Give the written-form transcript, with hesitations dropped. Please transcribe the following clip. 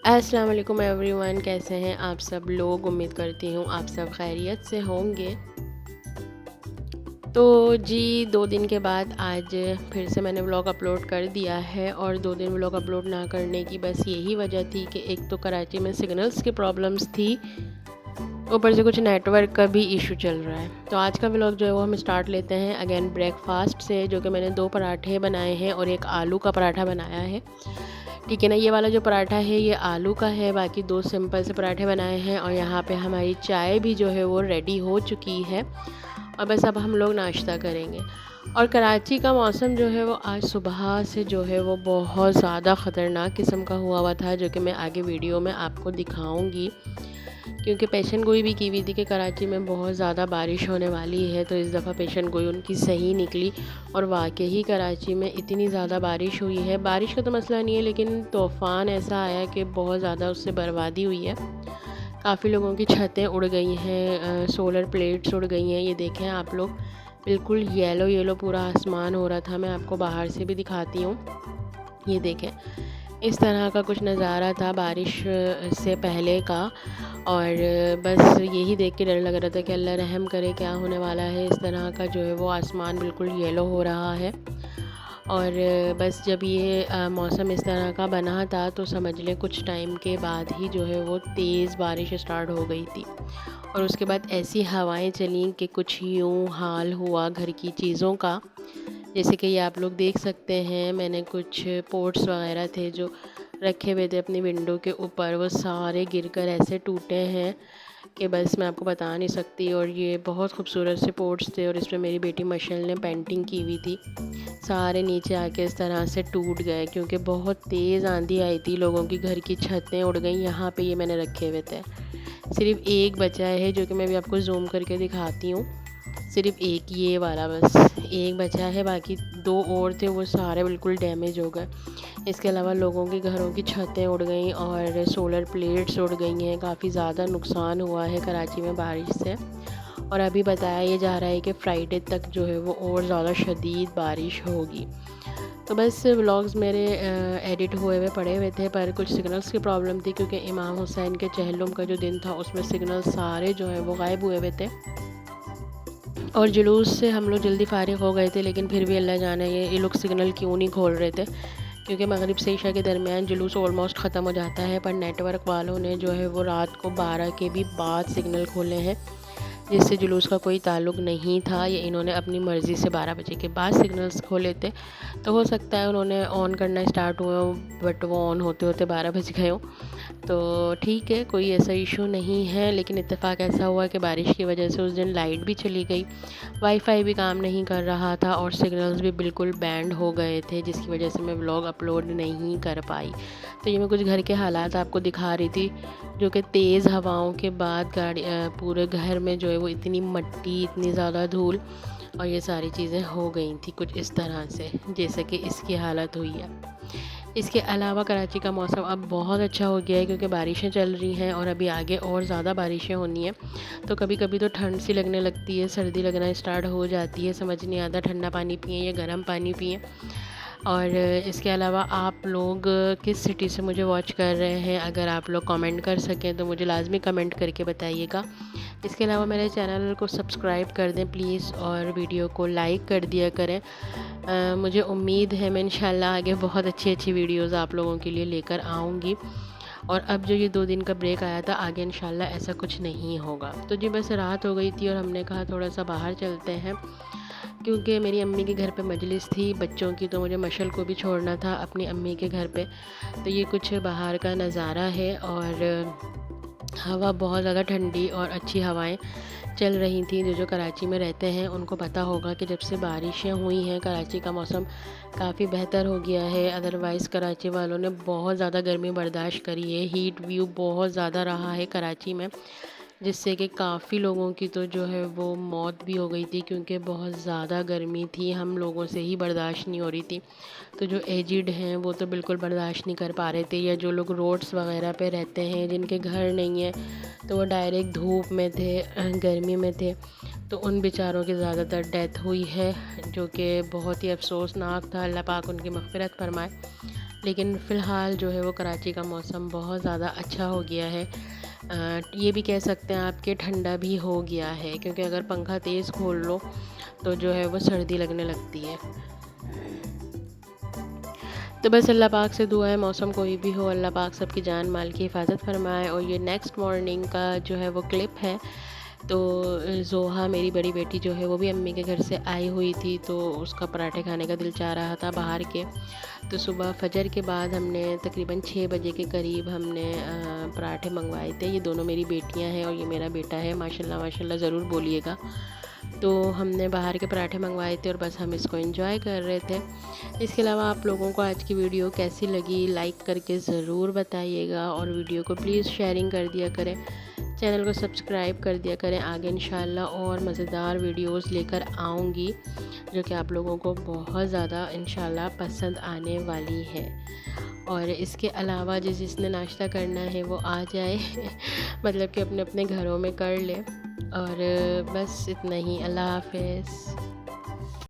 अस्सलाम वालेकुम एवरीवन, कैसे हैं आप सब लोग। उम्मीद करती हूँ आप सब खैरियत से होंगे। तो जी 2 दिन के बाद आज फिर से मैंने व्लॉग अपलोड कर दिया है और 2 दिन व्लॉग अपलोड ना करने की बस यही वजह थी कि एक तो कराची में सिग्नल्स की प्रॉब्लम्स थी, ऊपर से कुछ नेटवर्क का भी इशू चल रहा है। तो आज का व्लॉग जो है वो हम स्टार्ट लेते हैं अगेन ब्रेकफास्ट से, जो कि मैंने 2 पराठे बनाए हैं और एक आलू का पराठा बनाया है। ठीक है ना, ये वाला जो पराठा है ये आलू का है, बाकी 2 सिंपल से पराठे बनाए हैं। और यहाँ पे हमारी चाय भी जो है वो रेडी हो चुकी है और बस अब हम लोग नाश्ता करेंगे। और कराची का मौसम जो है वो आज सुबह से जो है वो बहुत ज़्यादा ख़तरनाक किस्म का हुआ था, जो कि मैं आगे वीडियो में आपको दिखाऊंगी, क्योंकि पेशन गोई भी की हुई थी कि कराची में बहुत ज़्यादा बारिश होने वाली है। तो इस दफ़ा पेशन गोई उनकी सही निकली और वाकई ही कराची में इतनी ज़्यादा बारिश हुई है। बारिश का तो मसला नहीं है, लेकिन तूफ़ान ऐसा आया कि बहुत ज़्यादा उससे बर्बादी हुई है। काफ़ी लोगों की छतें उड़ गई हैं, सोलर प्लेट्स उड़ गई हैं। ये देखें आप लोग, बिल्कुल येलो येलो पूरा आसमान हो रहा था। मैं आपको बाहर से भी दिखाती हूँ, ये देखें, इस तरह का कुछ नज़ारा था बारिश से पहले का। और बस यही देख के डर लग रहा था कि अल्लाह रहम करे, क्या होने वाला है। इस तरह का जो है वो आसमान बिल्कुल येलो हो रहा है। और बस जब ये मौसम इस तरह का बना था तो समझ लें कुछ टाइम के बाद ही जो है वो तेज़ बारिश स्टार्ट हो गई थी। और उसके बाद ऐसी हवाएं चलीं कि कुछ यूँ हाल हुआ घर की चीज़ों का। जैसे कि ये आप लोग देख सकते हैं, मैंने कुछ पोट्स वगैरह थे जो रखे हुए थे अपनी विंडो के ऊपर, वो सारे गिरकर ऐसे टूटे हैं कि बस मैं आपको बता नहीं सकती। और ये बहुत खूबसूरत से पोट्स थे और इसमें मेरी बेटी मशल ने पेंटिंग की हुई थी। सारे नीचे आके इस तरह से टूट गए क्योंकि बहुत तेज़ आंधी आई थी, लोगों की घर की छतें उड़ गई। यहाँ पे ये मैंने रखे हुए थे, सिर्फ एक बचा है जो कि मैं भी आपको जूम करके दिखाती हूँ। सिर्फ एक ये वाला बस एक बचा है, बाकी 2 और थे वो सारे बिल्कुल डैमेज हो गए। इसके अलावा लोगों के घरों की छतें उड़ गई और सोलर प्लेट्स उड़ गई हैं। काफ़ी ज़्यादा नुकसान हुआ है कराची में बारिश से। और अभी बताया ये जा रहा है कि फ्राइडे तक जो है वो और ज़्यादा शदीद बारिश होगी। तो बस व्लॉग्स मेरे एडिट हुए हुए पड़े हुए थे, पर कुछ सिग्नल्स की प्रॉब्लम थी क्योंकि इमाम हुसैन के चहलुम का जो दिन था उसमें सिग्नल सारे जो है वो गायब हुए हुए थे। और जुलूस से हम लोग जल्दी फ़ारिग हो गए थे, लेकिन फिर भी अल्लाह जाने ये लोग सिग्नल क्यों नहीं खोल रहे थे, क्योंकि मगरिब से ईशा के दरमियान जुलूस ऑलमोस्ट ख़त्म हो जाता है। पर नेटवर्क वालों ने जो है वो रात को 12 के भी बाद सिग्नल खोले हैं, जिससे जुलूस का कोई ताल्लुक़ नहीं था। ये इन्होंने अपनी मर्ज़ी से 12 बजे के बाद सिग्नल्स खोले थे। तो हो सकता है उन्होंने ऑन करना स्टार्ट हुए हों, बट वो ऑन होते होते 12 बज गए हों। तो ठीक है, कोई ऐसा इशू नहीं है। लेकिन इत्तेफाक ऐसा हुआ कि बारिश की वजह से उस दिन लाइट भी चली गई, वाईफाई भी काम नहीं कर रहा था और सिग्नल्स भी बिल्कुल बैंड हो गए थे, जिसकी वजह से मैं व्लॉग अपलोड नहीं कर पाई। तो ये मैं कुछ घर के हालात आपको दिखा रही थी, जो कि तेज़ हवाओं के बाद पूरे घर में जो है वो इतनी मट्टी, इतनी ज़्यादा धूल और ये सारी चीज़ें हो गई थी कुछ इस तरह से, जैसे कि इसकी हालत हुई है। इसके अलावा कराची का मौसम अब बहुत अच्छा हो गया है क्योंकि बारिशें चल रही हैं और अभी आगे और ज़्यादा बारिशें होनी हैं। तो कभी कभी तो ठंड सी लगने लगती है, सर्दी लगना स्टार्ट हो जाती है, समझ नहीं आता ठंडा पानी पिएँ या गर्म पानी पिएँ। और इसके अलावा आप लोग किस सिटी से मुझे वॉच कर रहे हैं, अगर आप लोग कमेंट कर सकें तो मुझे लाजमी कमेंट करके बताइएगा। इसके अलावा मेरे चैनल को सब्सक्राइब कर दें प्लीज़ और वीडियो को लाइक कर दिया करें। मुझे उम्मीद है मैं इंशाल्लाह आगे बहुत अच्छी अच्छी वीडियोज़ आप लोगों के लिए लेकर आऊँगी। और अब जो ये 2 दिन का ब्रेक आया था, आगे इंशाल्लाह ऐसा कुछ नहीं होगा। तो जी बस रात हो गई थी और हमने कहा थोड़ा सा बाहर चलते हैं, क्योंकि मेरी अम्मी के घर पे मजलिस थी बच्चों की, तो मुझे मशल को भी छोड़ना था अपनी अम्मी के घर पे। तो ये कुछ बाहर का नज़ारा है और हवा बहुत ज़्यादा ठंडी और अच्छी हवाएं चल रही थी। जो कराची में रहते हैं उनको पता होगा कि जब से बारिशें हुई हैं कराची का मौसम काफ़ी बेहतर हो गया है। अदरवाइज़ कराची वालों ने बहुत ज़्यादा गर्मी बर्दाश्त करी है, हीट व्यू बहुत ज़्यादा रहा है कराची में, जिससे कि काफ़ी लोगों की तो जो है वो मौत भी हो गई थी, क्योंकि बहुत ज़्यादा गर्मी थी, हम लोगों से ही बर्दाश्त नहीं हो रही थी। तो जो एजिड हैं वो तो बिल्कुल बर्दाश्त नहीं कर पा रहे थे, या जो लोग रोड्स वगैरह पे रहते हैं जिनके घर नहीं है तो वो डायरेक्ट धूप में थे, गर्मी में थे। तो उन बेचारों की ज़्यादातर डेथ हुई है, जो कि बहुत ही अफसोसनाक था। अल्लाह पाक उनकी मग़फ़िरत फ़रमाए। लेकिन फ़िलहाल जो है वो कराची का मौसम बहुत ज़्यादा अच्छा हो गया है। ये भी कह सकते हैं आप कि ठंडा भी हो गया है, क्योंकि अगर पंखा तेज़ खोल लो तो जो है वो सर्दी लगने लगती है। तो बस अल्लाह पाक से दुआ है, मौसम कोई भी हो, अल्लाह पाक सबकी जान माल की हिफाजत फरमाए। और ये नेक्स्ट मॉर्निंग का जो है वो क्लिप है। तो ज़ोहा मेरी बड़ी बेटी जो है वो भी अम्मी के घर से आई हुई थी, तो उसका पराठे खाने का दिल चाह रहा था बाहर के। तो सुबह फजर के बाद हमने तकरीबन 6 बजे के करीब हमने पराठे मंगवाए थे। ये दोनों मेरी बेटियां हैं और ये मेरा बेटा है, माशाल्लाह माशाल्लाह ज़रूर बोलिएगा। तो हमने बाहर के पराठे मंगवाए थे और बस हम इसको एंजॉय कर रहे थे। इसके अलावा आप लोगों को आज की वीडियो कैसी लगी लाइक करके ज़रूर बताइएगा, और वीडियो को प्लीज़ शेयरिंग कर दिया करें, चैनल को सब्सक्राइब कर दिया करें। आगे इंशाल्लाह और मज़ेदार वीडियोस लेकर आऊँगी, जो कि आप लोगों को बहुत ज़्यादा इंशाल्लाह पसंद आने वाली है। और इसके अलावा जिसने नाश्ता करना है वो आ जाए मतलब कि अपने अपने घरों में कर ले। और बस इतना ही। अल्लाह हाफ़िज़।